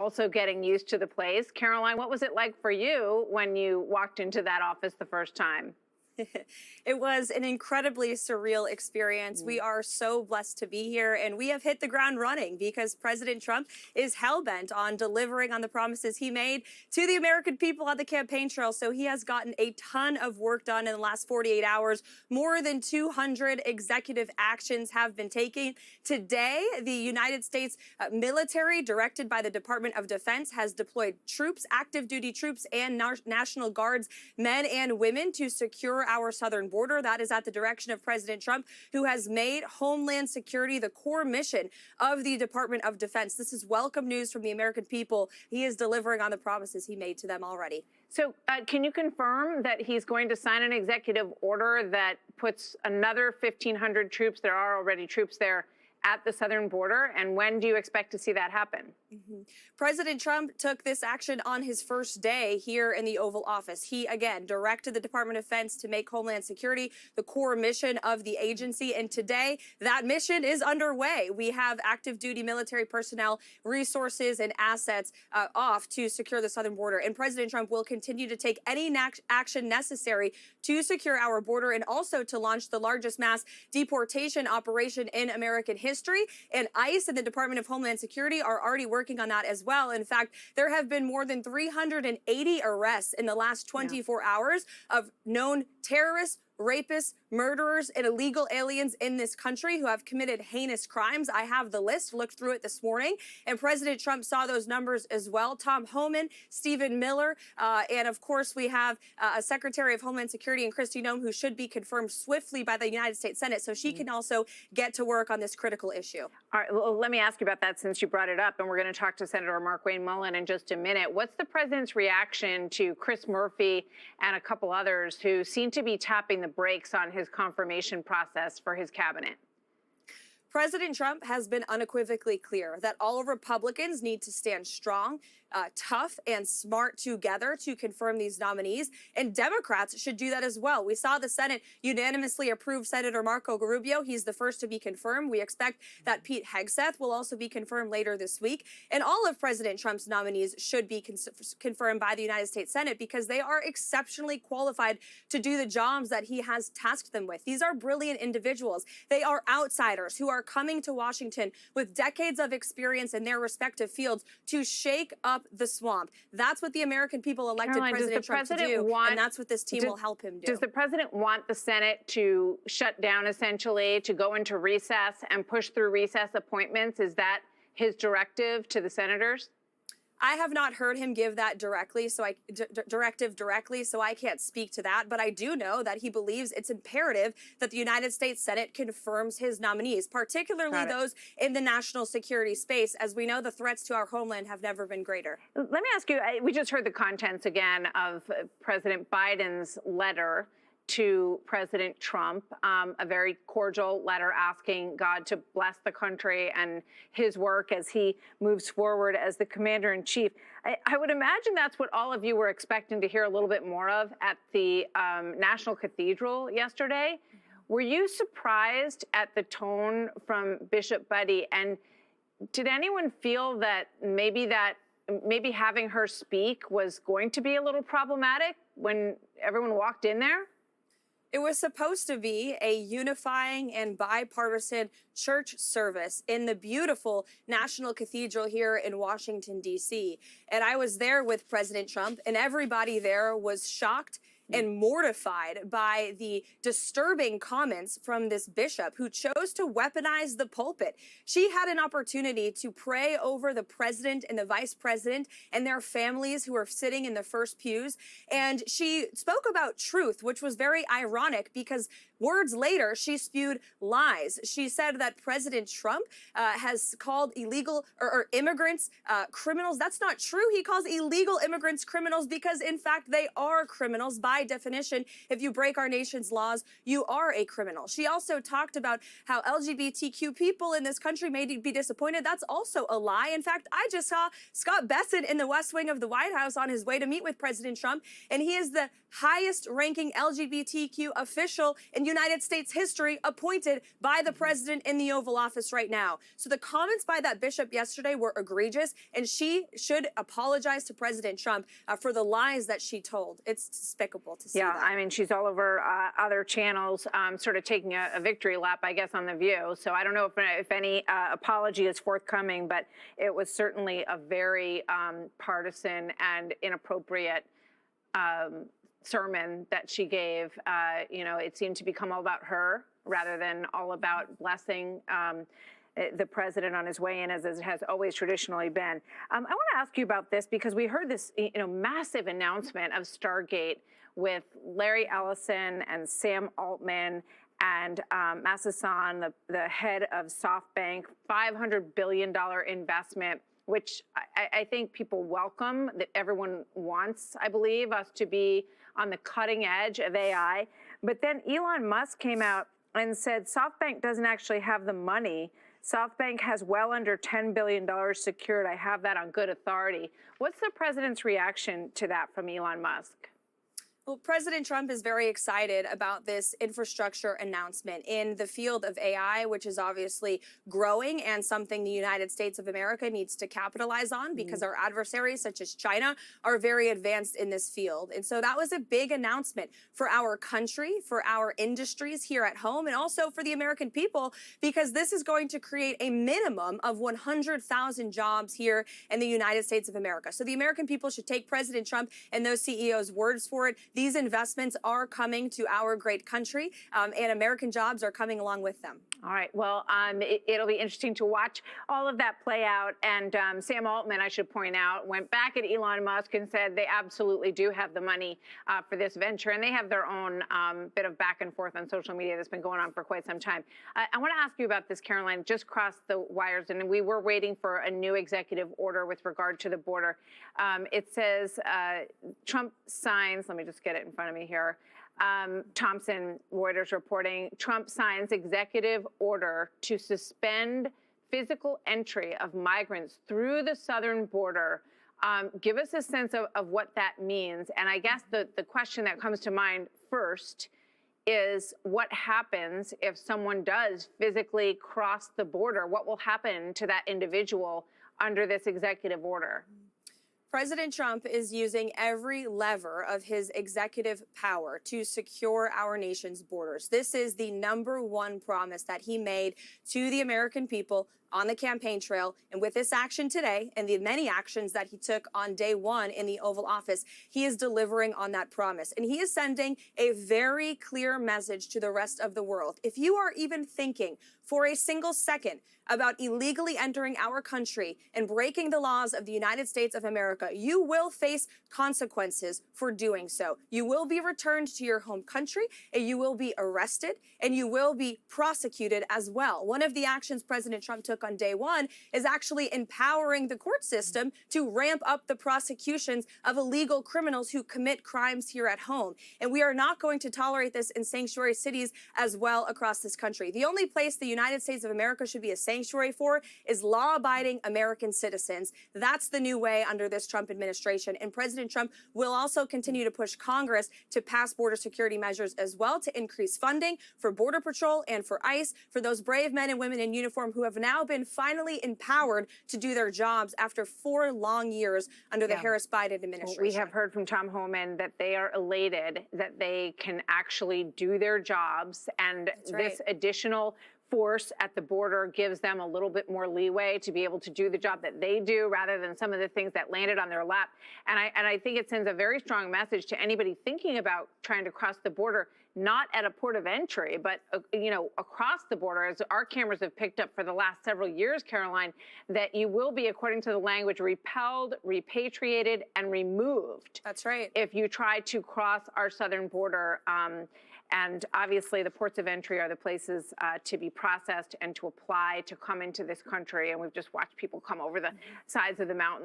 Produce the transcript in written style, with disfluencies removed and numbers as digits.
also getting used to the place. Karoline, what was it like for you when you walked into that office the first time? It was an incredibly surreal experience. We are so blessed to be here, and we have hit the ground running because President Trump is hell-bent on delivering on the promises he made to the American people on the campaign trail. So he has gotten a ton of work done in the last 48 hours. More than 200 executive actions have been taken. Today, the United States military, directed by the Department of Defense, has deployed troops, active duty troops, and National Guards, men and women, to secure our southern border. That is at the direction of President Trump, who has made Homeland Security the core mission of the Department of Defense. This is welcome news from the American people. He is delivering on the promises he made to them already. So can you confirm that he's going to sign an executive order that puts another 1,500 troops, there are already troops there, at the southern border? And when do you expect to see that happen? President Trump took this action on his first day here in the Oval Office. He, again, directed the Department of Defense to make Homeland Security the core mission of the agency. And today, that mission is underway. We have active duty military personnel, resources, and assets off to secure the southern border. And President Trump will continue to take any action necessary to secure our border and also to launch the largest mass deportation operation in American history. And ICE and the Department of Homeland Security are already working on that as well. In fact, there have been more than 380 arrests in the last 24 hours of known terrorists, rapists, murderers, and illegal aliens in this country who have committed heinous crimes. I have the list, looked through it this morning, and President Trump saw those numbers as well. Tom Homan, Stephen Miller, and of course we have a Secretary of Homeland Security and Kristi Noem, who should be confirmed swiftly by the United States Senate so she can also get to work on this critical issue. All right, well, let me ask you about that since you brought it up, and we're going to talk to Senator Markwayne Mullin in just a minute. What's the president's reaction to Chris Murphy and a couple others who seem to be tapping the brakes on his confirmation process for his cabinet? President Trump has been unequivocally clear that all Republicans need to stand strong, tough, and smart together to confirm these nominees, and Democrats should do that as well. We saw the Senate unanimously approve Senator Marco Rubio. He's the first to be confirmed. We expect that Pete Hegseth will also be confirmed later this week, and all of President Trump's nominees should be confirmed by the United States Senate because they are exceptionally qualified to do the jobs that he has tasked them with. These are brilliant individuals. They are outsiders who are coming to Washington with decades of experience in their respective fields to shake up the swamp. That's what the American people elected President Trump to do, and that's what this team will help him do. Does the president want the Senate to shut down, essentially, to go into recess and push through recess appointments? Is that his directive to the senators? I have not heard him give that directive directly, so I can't speak to that. But I do know that he believes it's imperative that the United States Senate confirms his nominees, particularly those in the national security space. As we know, the threats to our homeland have never been greater. Let me ask you, we just heard the contents again of President Biden's letter to President Trump, a very cordial letter asking God to bless the country and his work as he moves forward as the commander-in-chief. I would imagine that's what all of you were expecting to hear a little bit more of at the National Cathedral yesterday. Were you surprised at the tone from Bishop Buddy? And did anyone feel that maybe having her speak was going to be a little problematic when everyone walked in there? It was supposed to be a unifying and bipartisan church service in the beautiful National Cathedral here in Washington, D.C. And I was there with President Trump, and everybody there was shocked and mortified by the disturbing comments from this bishop who chose to weaponize the pulpit. She had an opportunity to pray over the president and the vice president and their families who are sitting in the first pews. And she spoke about truth, which was very ironic because words later, she spewed lies. She said that President Trump has called illegal or immigrants criminals. That's not true. He calls illegal immigrants criminals because, in fact, they are criminals. By definition, if you break our nation's laws, you are a criminal. She also talked about how LGBTQ people in this country may be disappointed. That's also a lie. In fact, I just saw Scott Bessent in the West Wing of the White House on his way to meet with President Trump, and he is the highest ranking LGBTQ official in United States history appointed by the president in the Oval Office right now. So the comments by that bishop yesterday were egregious, and she should apologize to President Trump for the lies that she told. It's despicable to see that. I mean, she's all over other channels, sort of taking a victory lap, I guess, on The View. So I don't know if any apology is forthcoming, but it was certainly a very partisan and inappropriate sermon that she gave. You know, it seemed to become all about her rather than all about blessing the president on his way in, as it has always traditionally been. I want to ask you about this because we heard this, massive announcement of Stargate with Larry Ellison and Sam Altman and Massasan, the head of SoftBank, $500 billion investment, which I think people welcome, that everyone wants, I believe, us to be on the cutting edge of AI. But then Elon Musk came out and said SoftBank doesn't actually have the money. SoftBank has well under $10 billion secured. I have that on good authority. What's the president's reaction to that from Elon Musk? Well, President Trump is very excited about this infrastructure announcement in the field of AI, which is obviously growing and something the United States of America needs to capitalize on because our adversaries, such as China, are very advanced in this field. And so that was a big announcement for our country, for our industries here at home, and also for the American people, because this is going to create a minimum of 100,000 jobs here in the United States of America. So the American people should take President Trump and those CEOs' words for it. These investments are coming to our great country, and American jobs are coming along with them. All right. Well, it'll be interesting to watch all of that play out. And Sam Altman, I should point out, went back at Elon Musk and said they absolutely do have the money for this venture. And they have their own bit of back and forth on social media that's been going on for quite some time. I want to ask you about this, Karoline. Just crossed the wires, and we were waiting for a new executive order with regard to the border. It says Trump signs, let me just get it in front of me here. Thomson Reuters reporting, Trump signs executive order to suspend physical entry of migrants through the southern border. Give us a sense of what that means. And I guess the question that comes to mind first is what happens if someone does physically cross the border? What will happen to that individual under this executive order? President Trump is using every lever of his executive power to secure our nation's borders. This is the #1 promise that he made to the American people on the campaign trail. And with this action today and the many actions that he took on day one in the Oval Office, he is delivering on that promise. And he is sending a very clear message to the rest of the world. If you are even thinking for a single second about illegally entering our country and breaking the laws of the United States of America, you will face consequences for doing so. You will be returned to your home country, and you will be arrested, and you will be prosecuted as well. One of the actions President Trump took on day one is actually empowering the court system to ramp up the prosecutions of illegal criminals who commit crimes here at home. And we are not going to tolerate this in sanctuary cities as well across this country. The only place the United States of America should be a sanctuary for is law-abiding American citizens. That's the new way under this Trump administration. And President Trump will also continue to push Congress to pass border security measures as well to increase funding for Border Patrol and for ICE, for those brave men and women in uniform who have now been finally empowered to do their jobs after 4 long years under the Harris-Biden administration. We have heard from Tom Homan that they are elated that they can actually do their jobs, and this additional force at the border gives them a little bit more leeway to be able to do the job that they do rather than some of the things that landed on their lap. And I think it sends a very strong message to anybody thinking about trying to cross the border, not at a port of entry, but, across the border, as our cameras have picked up for the last several years, Karoline, that you will be, according to the language, repelled, repatriated, and removed. That's right. If you try to cross our southern border. And obviously, the ports of entry are the places to be processed and to apply to come into this country. And we've just watched people come over the sides of the mountain.